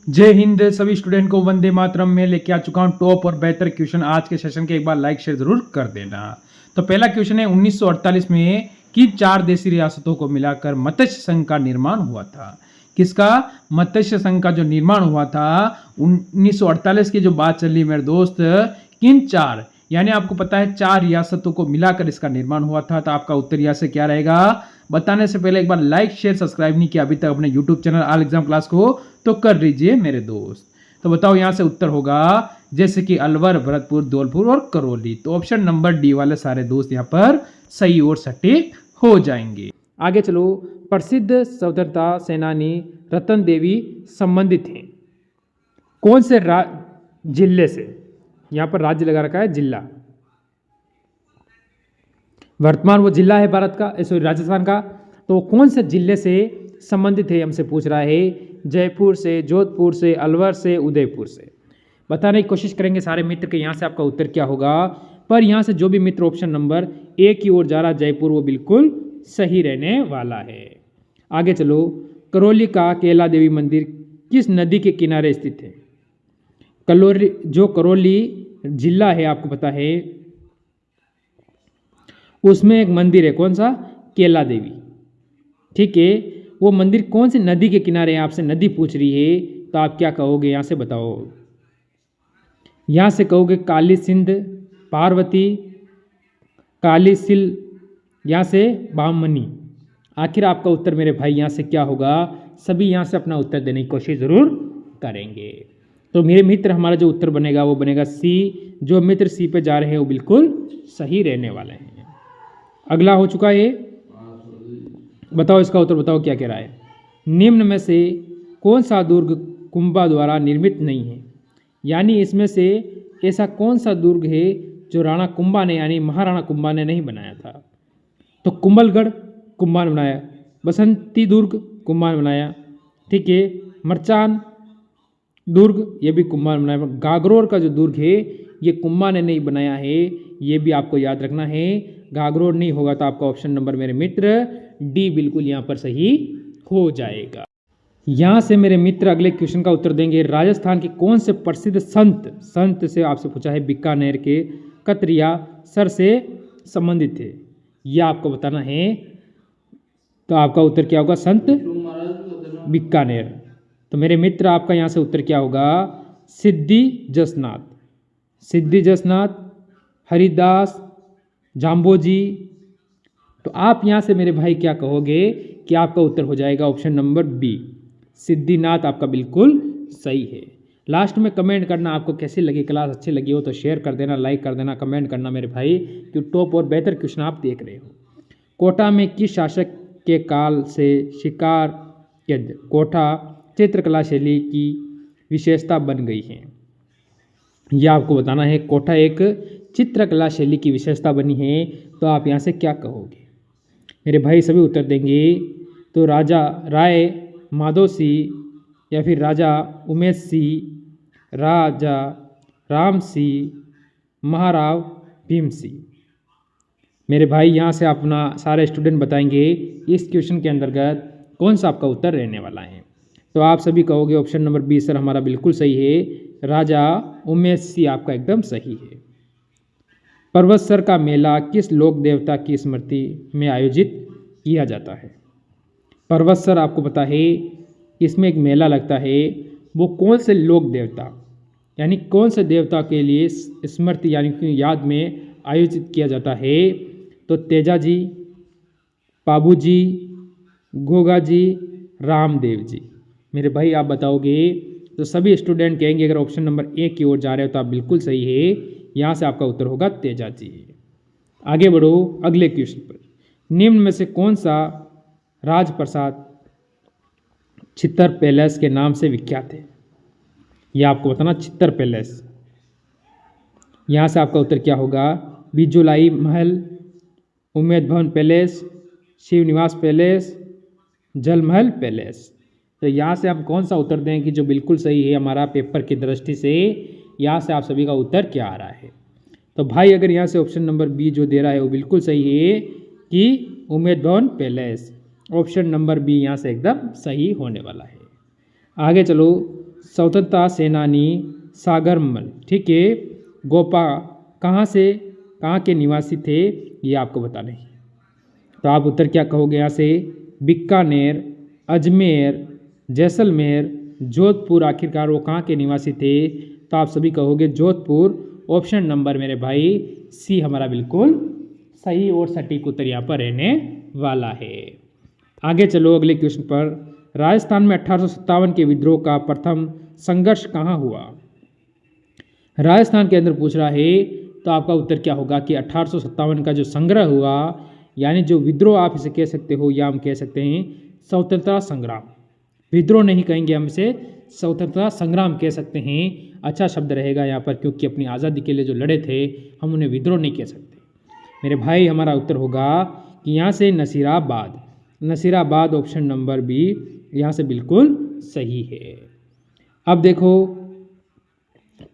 जय हिंद सभी स्टूडेंट को वंदे मातरम में लेके आ चुका हूँ टॉप और बेहतर क्वेश्चन आज के सेशन के। एक बार लाइक शेयर जरूर कर देना। तो पहला क्वेश्चन है 1948 में किन 4 देशी रियासतों को मिलाकर मत्स्य संघ का निर्माण हुआ था। किसका मत्स्य संघ का जो निर्माण हुआ था 1948 की जो बात चल रही मेरे दोस्त, किन 4 यानी आपको पता है 4 रियासतों को मिलाकर इसका निर्माण हुआ था। तो आपका उत्तर यहाँ से क्या रहेगा बताने से पहले एक बार लाइक शेयर सब्सक्राइब नहीं किया अभी तक अपने YouTube channel all exam class को तो कर लीजिए मेरे दोस्त। तो बताओ यहां से उत्तर होगा जैसे कि अलवर, भरतपुर, धौलपुर और करौली। तो ऑप्शन नंबर डी वाले सारे दोस्त यहां पर सही और सटीक हो जाएंगे। आगे चलो, प्रसिद्ध स्वतंत्रता सेनानी रतन देवी संबंधित हैं कौन से जिले से। यहां पर राज्य लगा रखा है जिला, वर्तमान वो जिला है भारत का, सॉरी राजस्थान का। तो कौन से जिले से संबंधित है हमसे पूछ रहा है। जयपुर से, जोधपुर से, अलवर से, उदयपुर से। बताने की कोशिश करेंगे सारे मित्र के यहाँ से आपका उत्तर क्या होगा। पर यहाँ से जो भी मित्र ऑप्शन नंबर ए की ओर जा रहा जयपुर, वो बिल्कुल सही रहने वाला है। आगे चलो, करौली का केला देवी मंदिर किस नदी के किनारे स्थित है। करौली जिला है आपको पता है, उसमें एक मंदिर है कौन सा, केला देवी। ठीक है, वो मंदिर कौन सी नदी के किनारे है, आपसे नदी पूछ रही है। तो आप क्या कहोगे यहां से बताओ। यहां से कहोगे काली सिंध, पार्वती, काली सिल, यहां से बामनी। आखिर आपका उत्तर मेरे भाई यहां से क्या होगा। सभी यहां से अपना उत्तर देने की कोशिश जरूर करेंगे। तो मेरे मित्र हमारा जो उत्तर बनेगा वो बनेगा सी। जो मित्र सी पे जा रहे हैं वो बिल्कुल सही रहने वाले हैं। अगला हो चुका है, बताओ इसका उत्तर बताओ क्या कह रहा है। निम्न में से कौन सा दुर्ग कुंभा द्वारा निर्मित नहीं है। यानी इसमें से ऐसा कौन सा दुर्ग है जो राणा कुंभा ने यानी महाराणा कुंभा ने नहीं बनाया था। तो कुंभलगढ़ कुंभा ने बनाया, बसंती दुर्ग कुंभा ने बनाया, ठीक है, मरचान दुर्ग ये भी कुंभा ने बनाया। गागरोर का जो दुर्ग है ये कुंभा ने नहीं बनाया है, ये भी आपको याद रखना है। गागरोर नहीं होगा तो आपका ऑप्शन नंबर मेरे मित्र डी बिल्कुल यहाँ पर सही हो जाएगा। यहाँ से मेरे मित्र अगले क्वेश्चन का उत्तर देंगे। राजस्थान के कौन से प्रसिद्ध संत से आपसे पूछा है बीकानेर के कतरिया सर से संबंधित थे, यह आपको बताना है। तो आपका उत्तर क्या होगा, संत बीकानेर। तो मेरे मित्र आपका यहाँ से उत्तर क्या होगा, सिद्धि जसनाथ, सिद्धि जसनाथ, हरिदास, जाम्बोजी। तो आप यहाँ से मेरे भाई क्या कहोगे कि आपका उत्तर हो जाएगा ऑप्शन नंबर बी, सिद्धिनाथ आपका बिल्कुल सही है। लास्ट में कमेंट करना आपको कैसी लगी क्लास, अच्छी लगी हो तो शेयर कर देना, लाइक कर देना, कमेंट करना मेरे भाई कि टॉप और बेहतर क्वेश्चन आप देख रहे हो। कोटा में किस शासक के काल से शिकार के कोटा चित्रकला शैली की विशेषता बन गई है, यह आपको बताना है। कोटा एक चित्रकला शैली की विशेषता बनी है। तो आप यहाँ से क्या कहोगे मेरे भाई, सभी उत्तर देंगे। तो राजा राय माधव सिंह या फिर राजा उमेश सिंह, राजा राम सिंह, महाराव भीम सिंह। मेरे भाई यहाँ से अपना सारे स्टूडेंट बताएंगे इस क्वेश्चन के अंतर्गत कौन सा आपका उत्तर रहने वाला है। तो आप सभी कहोगे ऑप्शन नंबर बी सर हमारा बिल्कुल सही है, राजा उमेश सिंह आपका एकदम सही है। पर्वतसर का मेला किस लोक देवता की स्मृति में आयोजित किया जाता है। पर्वतसर आपको पता है इसमें एक मेला लगता है, वो कौन से लोक देवता यानी कौन से देवता के लिए स्मृति यानी कि याद में आयोजित किया जाता है। तो तेजा जी, पाबू जी, गोगा जी, रामदेव जी। मेरे भाई आप बताओगे तो सभी स्टूडेंट कहेंगे अगर ऑप्शन नंबर ए की ओर जा रहे हो तो आप बिल्कुल सही है, यहाँ से आपका उत्तर होगा तेजा जी। आगे बढ़ो अगले क्वेश्चन पर। निम्न में से कौन सा राजप्रसाद चित्तर पैलेस के नाम से विख्यात है, यह आपको बताना, चित्तर पैलेस। यहाँ से आपका उत्तर क्या होगा, बिजोलाई महल, Umaid Bhawan palace, शिवनिवास palace, Jal Mahal palace. तो यहाँ से हम कौन सा उत्तर दें कि जो बिल्कुल सही है हमारा पेपर की दृष्टि से। यहाँ से आप सभी का उत्तर क्या आ रहा है। तो भाई अगर यहाँ से ऑप्शन नंबर बी जो दे रहा है वो बिल्कुल सही है कि Umaid Bhawan palace. Option number B यहाँ से एकदम सही होने वाला है। आगे चलो, स्वतंत्रता सेनानी सागरमल, ठीक है। गोपा कहाँ के निवासी थे, ये आपको बताना है। तो आप उत्तर क्या कहोगे यहाँ से, बीकानेर, अजमेर, जैसलमेर, जोधपुर, आखिरकार वो कहाँ के निवासी थे, तो आप सभी कहोगे जोधपुर। ऑप्शन नंबर मेरे भाई सी हमारा बिल्कुल सही और सटीक उत्तर यहाँ पर रहने वाला है। आगे चलो अगले क्वेश्चन पर। राजस्थान में 1857 के विद्रोह का प्रथम संघर्ष कहाँ हुआ। राजस्थान के अंदर पूछ रहा है, तो आपका उत्तर क्या होगा कि 1857 का जो संग्रह हुआ, यानी जो विद्रोह आप इसे कह सकते हो, या हम कह सकते हैं स्वतंत्रता संग्राम। विद्रोह नहीं कहेंगे, हम इसे स्वतंत्रता संग्राम कह सकते हैं। अच्छा शब्द रहेगा यहाँ पर, क्योंकि अपनी आज़ादी के लिए जो लड़े थे हम उन्हें विद्रोह नहीं कह सकते मेरे भाई। हमारा उत्तर होगा कि यहाँ से Nasirabad. Nasirabad option number B यहाँ से बिल्कुल सही है। अब देखो,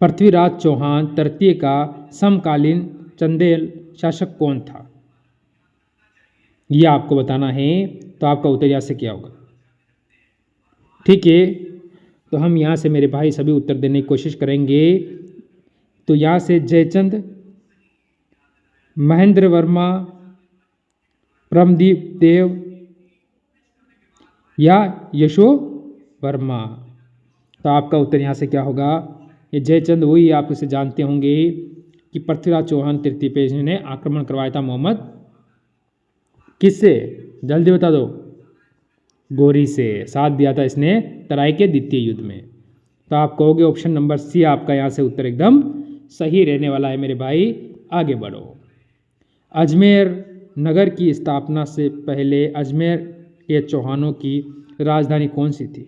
पृथ्वीराज चौहान तृतीय का समकालीन चंदेल शासक कौन था, यह आपको बताना है। तो आपका उत्तर यहाँ से क्या होगा, ठीक है। तो हम यहाँ से मेरे भाई सभी उत्तर देने की कोशिश करेंगे। तो यहाँ से जयचंद, महेंद्र वर्मा, परमदीप देव या यशो वर्मा। तो आपका उत्तर यहाँ से क्या होगा, ये जयचंद वही आप इसे जानते होंगे कि पृथ्वीराज चौहान तृतीय पे इन्होंने आक्रमण करवाया था मोहम्मद किससे, जल्दी बता दो, गोरी से। साथ दिया था इसने तराई के द्वितीय युद्ध में। तो आप कहोगे ऑप्शन नंबर सी आपका यहाँ से उत्तर एकदम सही रहने वाला है मेरे भाई। आगे बढ़ो। अजमेर नगर की स्थापना से पहले अजमेर के चौहानों की राजधानी कौन सी थी,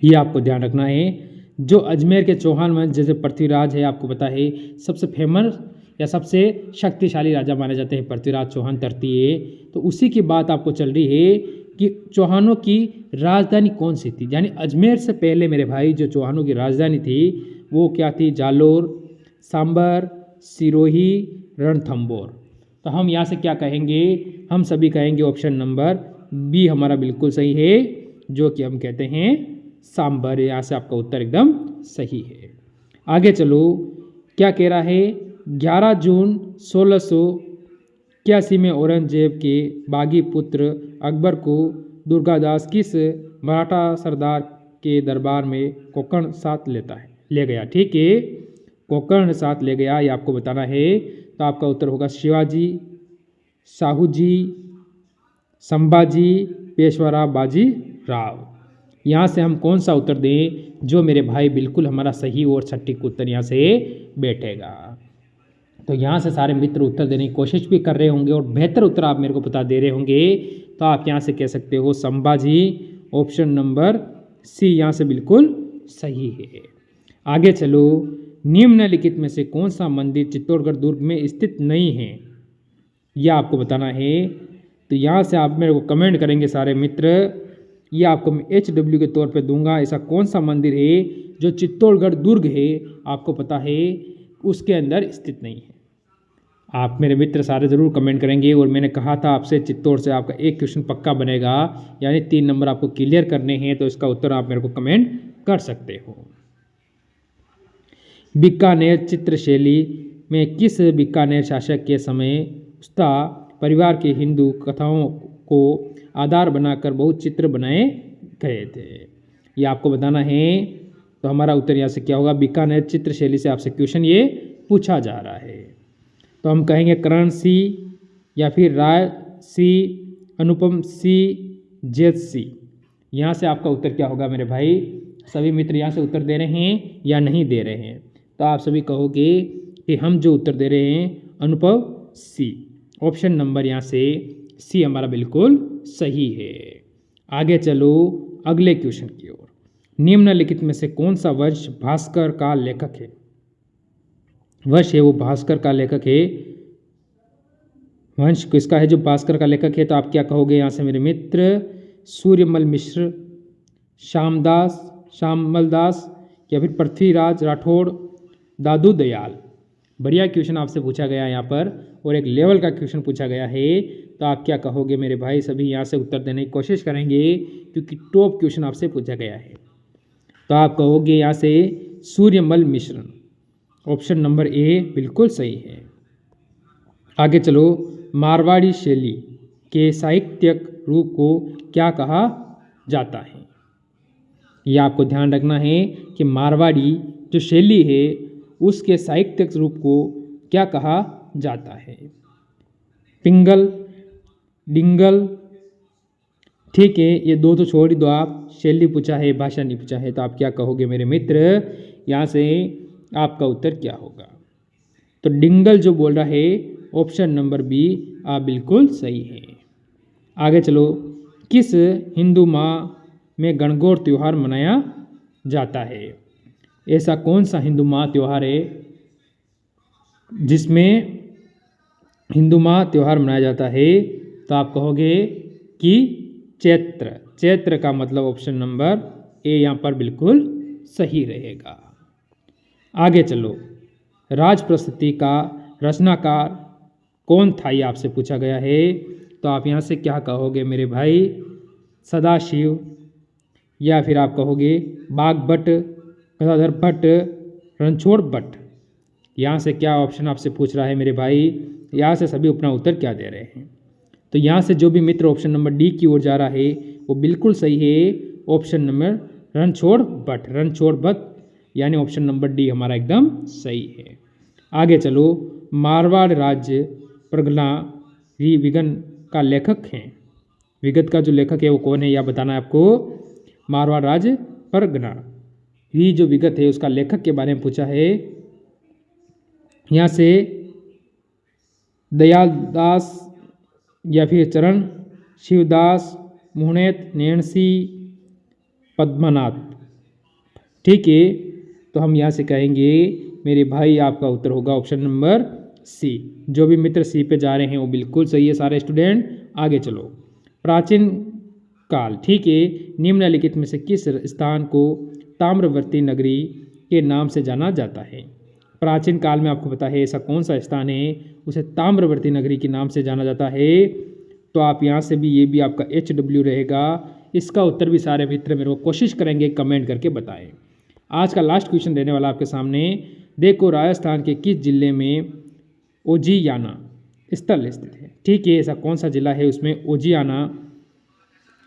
ये आपको ध्यान रखना है। जो अजमेर के चौहान में, जैसे पृथ्वीराज है, आपको पता है सबसे फेमस या सबसे शक्तिशाली राजा माने जाते हैं पृथ्वीराज चौहान तृतीय। तो उसी की बात आपको चल रही है कि चौहानों की राजधानी कौन सी थी, यानी अजमेर से पहले मेरे भाई जो चौहानों की राजधानी थी वो क्या थी, जालोर, सांबर, सिरोही, रणथंबोर। तो हम यहाँ से क्या कहेंगे, हम सभी कहेंगे ऑप्शन नंबर बी हमारा बिल्कुल सही है, जो कि हम कहते हैं सांबर। यहाँ से आपका उत्तर एकदम सही है। आगे चलो, क्या कह रहा है, 11 जून 1681 में औरंगजेब के बागी पुत्र अकबर को दुर्गादास किस मराठा सरदार के दरबार में कोकर्ण साथ ले गया, ठीक है। कोकर्ण साथ ले गया, ये आपको बताना है। तो आपका उत्तर होगा शिवाजी, साहूजी, संभाजी, पेशवाराव बाजी राव। यहाँ से हम कौन सा उत्तर दें जो मेरे भाई बिल्कुल हमारा सही और सटीक उत्तर यहाँ से बैठेगा। तो यहाँ से सारे मित्र उत्तर देने की कोशिश भी कर रहे होंगे और बेहतर उत्तर आप मेरे को बता दे रहे होंगे। तो आप यहाँ से कह सकते हो संभाजी, ऑप्शन नंबर सी यहाँ से बिल्कुल सही है। आगे चलो, निम्नलिखित में से कौन सा मंदिर चित्तौड़गढ़ दुर्ग में स्थित नहीं है, यह आपको बताना है। तो यहाँ से आप मेरे को कमेंट करेंगे सारे मित्र, ये आपको मैं HW के तौर पे दूंगा। ऐसा कौन सा मंदिर है जो चित्तौड़गढ़ दुर्ग है, आपको पता है, उसके अंदर स्थित नहीं है। आप मेरे मित्र सारे ज़रूर कमेंट करेंगे। और मैंने कहा था आपसे चित्तौड़ से आपका एक क्वेश्चन पक्का बनेगा, यानी 3 नंबर आपको क्लियर करने हैं। तो इसका उत्तर आप मेरे को कमेंट कर सकते हो। बीकानेर चित्रशैली में किस बीकानेर शासक के समय उस्ता परिवार के हिंदू कथाओं को आधार बनाकर बहुत चित्र बनाए गए थे, ये आपको बताना है। तो हमारा उत्तर यहाँ से क्या होगा, बीकानेर चित्रशैली से आपसे क्वेश्चन ये पूछा जा रहा है। तो हम कहेंगे करण सी, या फिर राय सी, अनुपम सी, जैत सी। यहाँ से आपका उत्तर क्या होगा मेरे भाई। सभी मित्र यहाँ से उत्तर दे रहे हैं या नहीं दे रहे हैं। तो आप सभी कहोगे कि हम जो उत्तर दे रहे हैं अनुपम सी, ऑप्शन नंबर यहाँ से सी हमारा बिल्कुल सही है। आगे चलो अगले क्वेश्चन की ओर। निम्नलिखित में से कौन सा वंश भास्कर का लेखक है, वंश है वो भास्कर का लेखक है, वंश किसका है जो भास्कर का लेखक है। तो आप क्या कहोगे यहाँ से मेरे मित्र, सूर्यमल मिश्र, श्यामल दास, या फिर पृथ्वीराज राठौड़, दादू दयाल। बढ़िया क्वेश्चन आपसे पूछा गया यहाँ पर, और एक लेवल का क्वेश्चन पूछा गया है। तो आप क्या कहोगे मेरे भाई, सभी यहाँ से उत्तर देने की कोशिश करेंगे क्योंकि टॉप क्वेश्चन आपसे पूछा गया है। तो आप कहोगे यहाँ से सूर्यमल मिश्रण। ऑप्शन नंबर ए बिल्कुल सही है। आगे चलो, मारवाड़ी शैली के साहित्यिक रूप को क्या कहा जाता है? यह आपको ध्यान रखना है कि मारवाड़ी जो शैली है उसके साहित्यिक रूप को क्या कहा जाता है? पिंगल, डिंगल, ठीक है, ये दो तो छोड़ ही दो आप। शैली पूछा है, भाषा नहीं पूछा है, तो आप क्या कहोगे मेरे मित्र? यहाँ से आपका उत्तर क्या होगा? तो डिंगल जो बोल रहा है ऑप्शन नंबर बी आप बिल्कुल सही है। आगे चलो, किस हिंदू माह में गणगौर त्यौहार मनाया जाता है? ऐसा कौन सा हिंदू माह त्यौहार है जिसमें हिंदू माह त्यौहार मनाया जाता है? तो आप कहोगे कि चैत्र। चैत्र का मतलब ऑप्शन नंबर ए यहाँ पर बिल्कुल सही रहेगा। आगे चलो, राजप्रशस्ति का रचनाकार कौन था, ये आपसे पूछा गया है। तो आप यहाँ से क्या कहोगे मेरे भाई? सदाशिव, या फिर आप कहोगे बागभट्ट, गदाधर भट्ट, रणछोड़ भट्ट। यहाँ से क्या ऑप्शन आपसे पूछ रहा है मेरे भाई? यहाँ से सभी अपना उत्तर क्या दे रहे हैं? तो यहाँ से जो भी मित्र ऑप्शन नंबर डी की ओर जा रहा है वो बिल्कुल सही है। ऑप्शन नंबर रणछोड़ भट्ट, रणछोड़ भट्ट, यानी ऑप्शन नंबर डी हमारा एकदम सही है। आगे चलो, मारवाड़ राज्य परगना विगन का लेखक हैं। विगत का जो लेखक है वो कौन है, यह बताना है आपको। मारवाड़ राज्य परगना ये जो विगत है उसका लेखक के बारे में पूछा है। यहाँ से दयाल दास या फिर चरण शिवदास, मुहनेत, नैणसी, पद्मनाथ, ठीक है। तो हम यहाँ से कहेंगे मेरे भाई आपका उत्तर होगा ऑप्शन नंबर सी। जो भी मित्र सी पे जा रहे हैं वो बिल्कुल सही है सारे स्टूडेंट। आगे चलो, प्राचीन काल, ठीक है, निम्नलिखित में से किस स्थान को ताम्रवर्ती नगरी के नाम से जाना जाता है? प्राचीन काल में आपको पता है ऐसा कौन सा स्थान है उसे ताम्रवर्ती नगरी के नाम से जाना जाता है? तो आप यहाँ से भी, ये भी आपका HW रहेगा। इसका उत्तर भी सारे मित्र मेरे को कोशिश करेंगे कमेंट करके बताएं। आज का लास्ट क्वेश्चन रहने वाला आपके सामने। देखो, राजस्थान के किस जिले में ओजियाना स्थल स्थित है? ठीक है, ऐसा कौन सा जिला है उसमें ओजियाना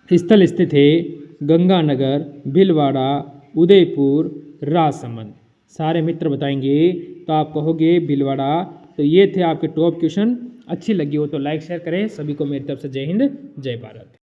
स्थल स्थित है? गंगानगर, भीलवाड़ा, उदयपुर, राजसमंद। सारे मित्र बताएंगे तो आप कहोगे भीलवाड़ा। तो ये थे आपके टॉप क्वेश्चन। अच्छी लगी हो तो लाइक शेयर करें। सभी को मेरी तरफ से जय हिंद, जय भारत।